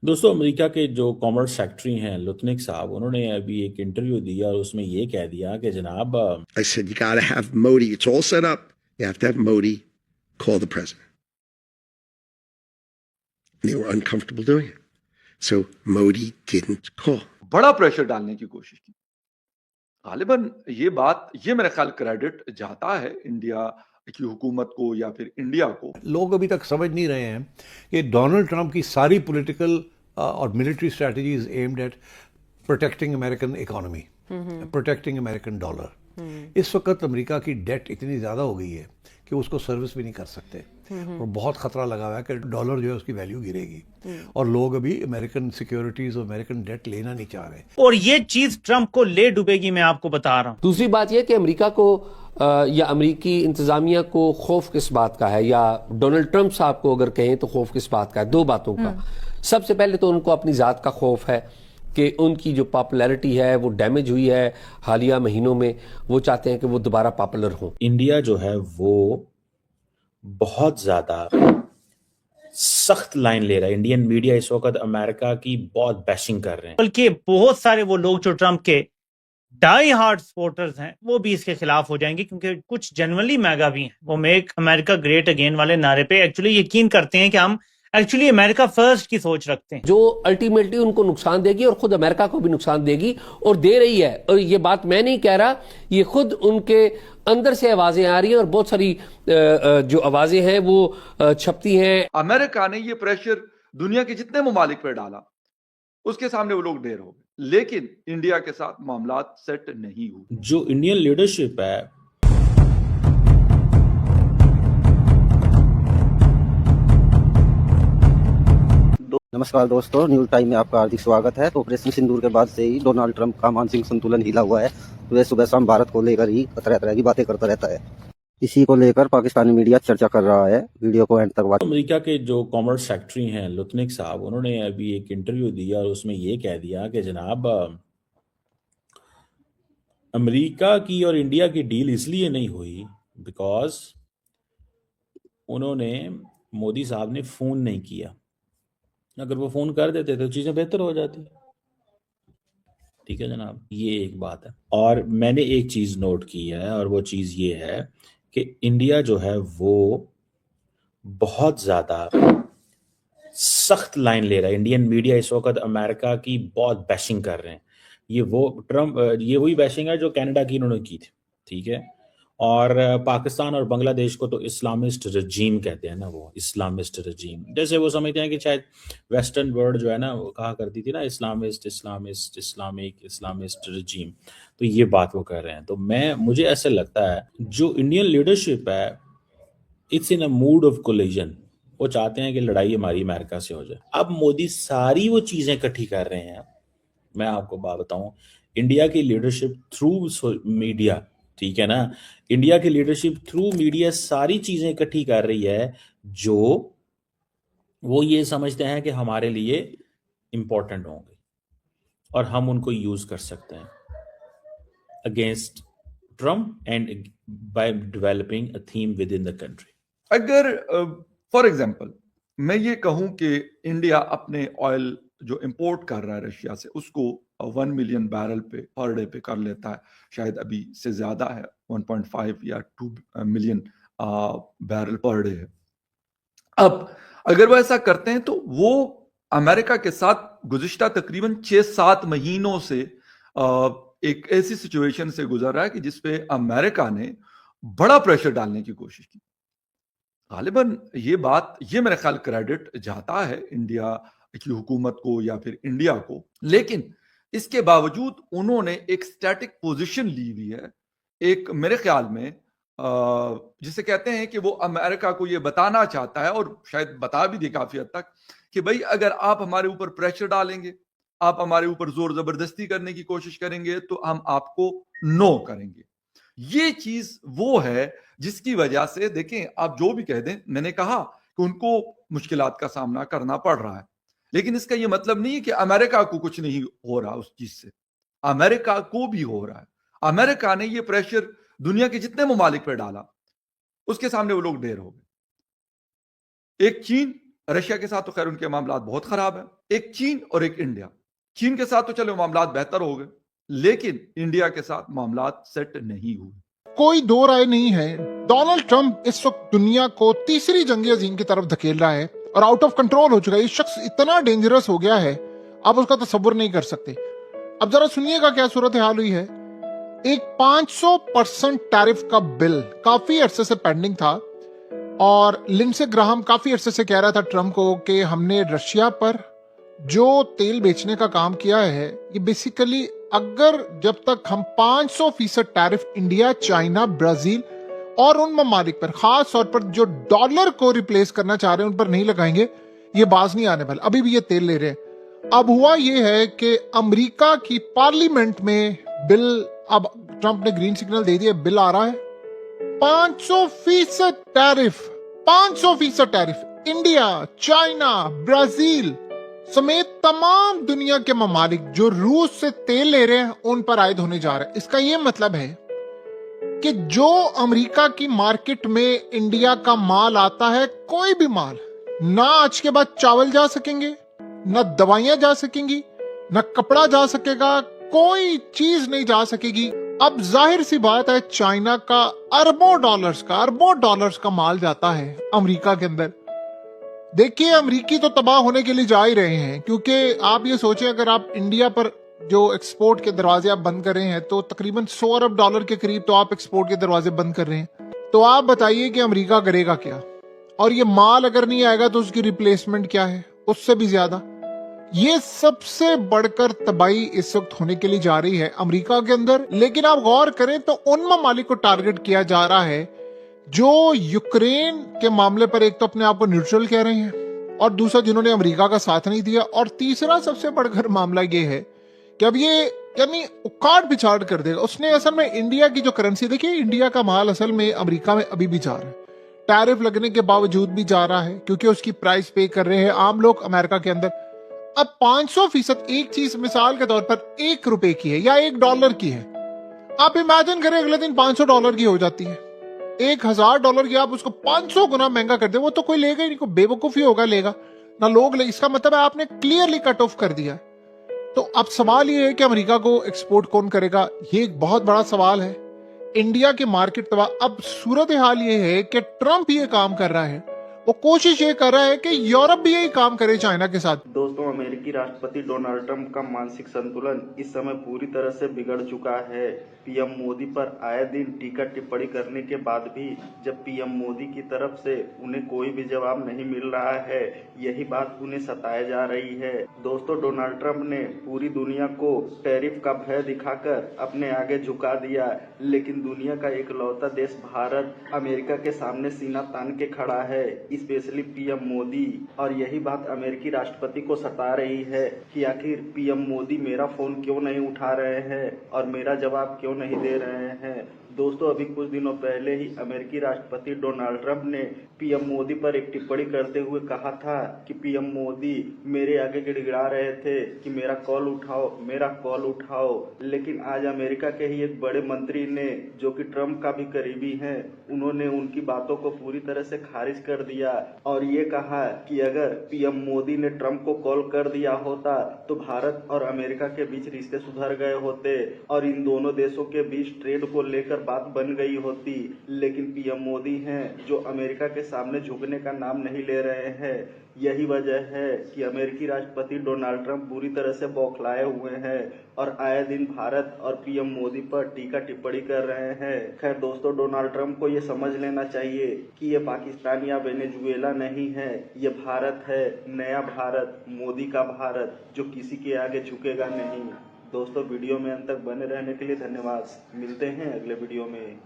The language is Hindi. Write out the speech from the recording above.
दोस्तों, अमेरिका के जो कॉमर्स सेक्रेटरी हैं लुत्निक साहब, उन्होंने अभी एक इंटरव्यू दिया और उसमें ये कह दिया कि जनाब I said, you got to have Modi. It's all set up. You have to have Modi call the president. And they were uncomfortable doing it. So Modi didn't call. बड़ा प्रेशर डालने की कोशिश की। गालिबन ये मेरा ख्याल क्रेडिट जाता है इंडिया की हुकूमत को या फिर इंडिया को। लोग अभी तक समझ नहीं रहे हैं कि डोनाल्ड ट्रंप की सारी पॉलिटिकल और military strategy is aimed at protecting American economy, protecting American dollar. इस वक्त अमेरिका की डेट इतनी ज़्यादा हो गई है कि उसको सर्विस भी नहीं कर सकते और बहुत खतरा लगा हुआ है कि डॉलर जो है उसकी वैल्यू गिरेगी और लोग अभी अमेरिकन सिक्योरिटीज और अमेरिकन डेट लेना नहीं चाह रहे। और ये चीज ट्रंप को ले डूबेगी, मैं आपको बता रहा हूं। दूसरी बात यह कि अमेरिका को या अमेरिकी इंतजामिया को खौफ किस बात का है, या डोनाल्ड ट्रंप साहब को अगर कहें तो खौफ किस बात का है? दो बातों का। सबसे पहले तो उनको अपनी जात का खौफ है कि उनकी जो पॉपुलैरिटी है वो डैमेज हुई है हालिया महीनों में। वो चाहते हैं कि वो दोबारा पॉपुलर हो। इंडिया जो है वो बहुत ज्यादा सख्त लाइन ले रहा है। इंडियन मीडिया इस वक्त अमेरिका की बहुत बैशिंग कर रहे हैं, बल्कि बहुत सारे वो लोग जो ट्रंप के डाई हार्ड सपोर्टर्स हैं वो भी इसके खिलाफ हो जाएंगे, क्योंकि कुछ जनरली मैगा भी हैं। वो मेक अमेरिका ग्रेट अगेन वाले नारे पे एक्चुअली यकीन करते हैं कि हम एक्चुअली अमेरिका फर्स्ट की सोच रखते हैं, जो अल्टीमेटली उनको नुकसान देगी और खुद अमेरिका को भी नुकसान देगी और दे रही है। और ये बात मैं नहीं कह रहा, ये खुद उनके अंदर से आवाजें आ रही हैं और बहुत सारी जो आवाजें हैं वो छपती हैं। अमेरिका ने ये प्रेशर दुनिया के जितने ममालिक पर डाला, उसके सामने वो लोग ढेर हो गए, लेकिन इंडिया के साथ मामला सेट नहीं हुए। जो इंडियन लीडरशिप है नमस्कार दोस्तों, न्यूज टाइम में आपका हार्दिक स्वागत है। तो ऑपरेशन सिंदूर के बाद से ही डोनाल्ड ट्रंप का मानसिक संतुलन हिला हुआ है। वह सुबह शाम भारत को लेकर ही तरह तरह की बातें करता रहता है। इसी को लेकर पाकिस्तानी मीडिया चर्चा कर रहा है। वीडियो को एंड तक watch। अमेरिका के जो कॉमर्स सेक्रेटरी हैं लुत्निक साहब, उन्होंने अभी एक इंटरव्यू दिया और उसमें ये कह दिया कि जनाब अमेरिका की और इंडिया की डील इसलिए नहीं हुई बिकॉज उन्होंने मोदी साहब ने फोन नहीं किया। अगर वो फोन कर देते तो चीजें बेहतर हो जाती। ठीक है जनाब, ये एक बात है। और मैंने एक चीज नोट की है और वो चीज ये है कि इंडिया जो है वो बहुत ज्यादा सख्त लाइन ले रहा है। इंडियन मीडिया इस वक्त अमेरिका की बहुत बैशिंग कर रहे हैं। ये वही बैशिंग है जो कनाडा की इन्होंने की थी। ठीक है, और पाकिस्तान और बांग्लादेश को तो इस्लामिस्ट रजीम कहते हैं ना, वो इस्लामिस्ट रजीम। जैसे वो समझते हैं कि शायद वेस्टर्न वर्ल्ड जो है ना वो कहा करती थी ना इस्लामिस्ट इस्लामिस्ट इस्लामिक इस्लामिस्ट रजीम, तो ये बात वो कर रहे हैं। तो मुझे ऐसे लगता है जो इंडियन लीडरशिप है it's in a mood off collision. वो चाहते हैं कि लड़ाई हमारी अमेरिका से हो जाए। अब मोदी सारी वो चीजें इकट्ठी कर रहे हैं। मैं आपको बात बताऊं, इंडिया की लीडरशिप थ्रू मीडिया, ठीक है ना, इंडिया की लीडरशिप थ्रू मीडिया सारी चीजें इकट्ठी कर रही है जो वो ये समझते हैं कि हमारे लिए इंपॉर्टेंट होंगे और हम उनको यूज कर सकते हैं against Trump and by developing a theme with in the country. अगर फॉर एग्जांपल मैं ये कहूं कि इंडिया अपने ऑयल जो इंपोर्ट कर रहा है रशिया से उसको 1 मिलियन बैरल पे पर डे पे कर लेता है, शायद अभी से ज्यादा है, 1.5 या 2 मिलियन बैरल पर डे है। अब अगर वो ऐसा करते हैं तो वो अमेरिका के साथ गुज़िश्ता तकरीबन 6-7 महीनों से एक ऐसी सिचुएशन से गुजर रहा है कि जिसपे अमेरिका ने बड़ा प्रेशर डालने की कोशिश की। गालिबन ये मेरा ख्याल क्रेडिट जाता है इंडिया की हुकूमत को या फिर इंडिया को, लेकिन इसके बावजूद उन्होंने एक स्टैटिक पोजीशन ली हुई है। एक मेरे ख्याल में जिसे कहते हैं कि वो अमेरिका को ये बताना चाहता है और शायद बता भी दे काफी हद तक कि भाई अगर आप हमारे ऊपर प्रेशर डालेंगे, आप हमारे ऊपर जोर जबरदस्ती करने की कोशिश करेंगे तो हम आपको नो करेंगे। ये चीज वो है जिसकी वजह से देखें, आप जो भी कह दें, मैंने कहा कि उनको मुश्किलात का सामना करना पड़ रहा है, लेकिन इसका ये मतलब नहीं है कि अमेरिका को कुछ नहीं हो रहा उस चीज से। अमेरिका को भी हो रहा है। अमेरिका ने ये प्रेशर दुनिया के जितने ममालिक पर डाला, उसके सामने वो लोग ढेर हो गए। एक चीन रशिया के साथ तो खैर उनके मामला बहुत खराब है। एक चीन और एक इंडिया। चीन के साथ तो चलो मामला बेहतर हो गए, लेकिन इंडिया के साथ मामला सेट नहीं हुए। कोई दो राय नहीं है, डोनाल्ड ट्रंप इस वक्त दुनिया को तीसरी जंग अजीम की तरफ धकेल रहा है और आउट ऑफ कंट्रोल हो चुका है। ये शख्स इतना डेंजरस हो गया है, आप उसका तसव्वुर नहीं कर सकते। अब जरा सुनिएगा क्या सूरत हाल हुई है। एक 500% टैरिफ का बिल काफी अरसे से पेंडिंग था और लिंडसे ग्राहम काफी अरसे से कह रहा था ट्रंप को कि हमने रशिया पर जो तेल बेचने का काम किया है, ये बेसिकली अगर जब तक हम 500% टैरिफ इंडिया, चाइना, ब्राजील और उन ममालिक पर, खास तौर पर जो डॉलर को रिप्लेस करना चाह रहे हैं, उन पर नहीं लगाएंगे, ये बाज नहीं आने वाला। अभी भी ये तेल ले रहे हैं। अब हुआ ये है कि अमेरिका की पार्लियामेंट में बिल, अब ट्रंप ने ग्रीन सिग्नल दे दिया, बिल आ रहा है 500% tariff, 500% tariff India, China, Brazil समेत तमाम दुनिया के ममालिक जो रूस से तेल ले रहे हैं उन पर आयद होने जा रहे हैं। इसका यह मतलब है कि जो अमेरिका की मार्केट में इंडिया का माल आता है, कोई भी माल, ना आज के बाद चावल जा सकेंगे, ना दवाइयां जा सकेंगी, ना कपड़ा जा सकेगा, कोई चीज नहीं जा सकेगी। अब जाहिर सी बात है, चाइना का अरबों डॉलर्स का माल जाता है अमेरिका के अंदर। देखिए, अमेरिकी तो तबाह होने के लिए जा ही रहे हैं, क्योंकि आप ये सोचें, अगर आप इंडिया पर जो एक्सपोर्ट के दरवाजे आप बंद कर रहे हैं तो तकरीबन 100 अरब डॉलर के करीब तो आप एक्सपोर्ट के दरवाजे बंद कर रहे हैं। तो आप बताइए कि अमेरिका करेगा क्या? और ये माल अगर नहीं आएगा तो उसकी रिप्लेसमेंट क्या है, उससे भी ज्यादा। ये सबसे बढ़कर तबाही इस वक्त होने के लिए जा रही है अमेरिका के अंदर। लेकिन आप गौर करें तो उन ममालिक को टारगेट किया जा रहा है जो यूक्रेन के मामले पर एक तो अपने आप को न्यूट्रल कह रहे हैं और दूसरा जिन्होंने अमेरिका का साथ नहीं दिया, और तीसरा सबसे बढ़कर मामला ये है कि अब ये यानी उखाड़ पिछाड़ कर देगा। उसने असल में इंडिया की जो करेंसी, देखिए इंडिया का माल असल में अमेरिका में अभी भी जा रहा है, टैरिफ लगने के बावजूद भी जा रहा है, क्योंकि उसकी प्राइस पे कर रहे हैं आम लोग अमेरिका के अंदर। अब 500% एक चीज मिसाल के तौर पर $1 की है या $1 की है, आप इमेजिन करें अगले दिन $500 की हो जाती है। $1000 की आप उसको 500 गुना महंगा कर दे, वो तो कोई लेगा ही नहीं, कोई बेवकूफी होगा लेगा ना, लोग ले। इसका मतलब है आपने क्लियरली कट ऑफ कर दिया। तो अब सवाल ये है कि अमेरिका को एक्सपोर्ट कौन करेगा, ये एक बहुत बड़ा सवाल है। इंडिया के मार्केट तबाह। अब सूरत हाल ये है कि ट्रंप ये काम कर रहा है, वो कोशिश ये कर रहा है कि यूरोप भी यही काम करे चाइना के साथ। दोस्तों, अमेरिकी राष्ट्रपति डोनाल्ड ट्रंप का मानसिक संतुलन इस समय पूरी तरह से बिगड़ चुका है। पीएम मोदी पर आए दिन टीका टिप्पणी करने के बाद भी जब पीएम मोदी की तरफ से उन्हें कोई भी जवाब नहीं मिल रहा है, यही बात उन्हें सताए जा रही है। दोस्तों, डोनाल्ड ट्रंप ने पूरी दुनिया को टैरिफ का भय दिखाकर अपने आगे झुका दिया, लेकिन दुनिया का इकलौता देश भारत अमेरिका के सामने सीना तान के खड़ा है, स्पेशली पीएम मोदी। और यही बात अमेरिकी राष्ट्रपति को सता रही है कि आखिर पीएम मोदी मेरा फोन क्यों नहीं उठा रहे हैं और मेरा जवाब क्यों नहीं दे रहे हैं। दोस्तों, अभी कुछ दिनों पहले ही अमेरिकी राष्ट्रपति डोनाल्ड ट्रंप ने पीएम मोदी पर एक टिप्पणी करते हुए कहा था कि पीएम मोदी मेरे आगे गिड़गिड़ा रहे थे कि मेरा कॉल उठाओ, मेरा कॉल उठाओ। लेकिन आज अमेरिका के ही एक बड़े मंत्री ने, जो कि ट्रंप का भी करीबी हैं, उन्होंने उनकी बातों को पूरी तरह से खारिज कर दिया और ये कहा कि अगर पीएम मोदी ने ट्रंप को कॉल कर दिया होता तो भारत और अमेरिका के बीच रिश्ते सुधर गए होते और इन दोनों देशों के बीच ट्रेड को लेकर बात बन गई होती। लेकिन पीएम मोदी हैं जो अमेरिका के सामने झुकने का नाम नहीं ले रहे हैं। यही वजह है कि अमेरिकी राष्ट्रपति डोनाल्ड ट्रंप पूरी तरह से बौखलाए हुए हैं और आए दिन भारत और पीएम मोदी पर टीका टिप्पणी कर रहे हैं। खैर दोस्तों, डोनाल्ड ट्रंप को ये समझ लेना चाहिए कि ये पाकिस्तान या वेनेजुएला नहीं है, ये भारत है, नया भारत, मोदी का भारत, जो किसी के आगे झुकेगा नहीं। दोस्तों, वीडियो में अंत तक बने रहने के लिए धन्यवाद। मिलते हैं अगले वीडियो में।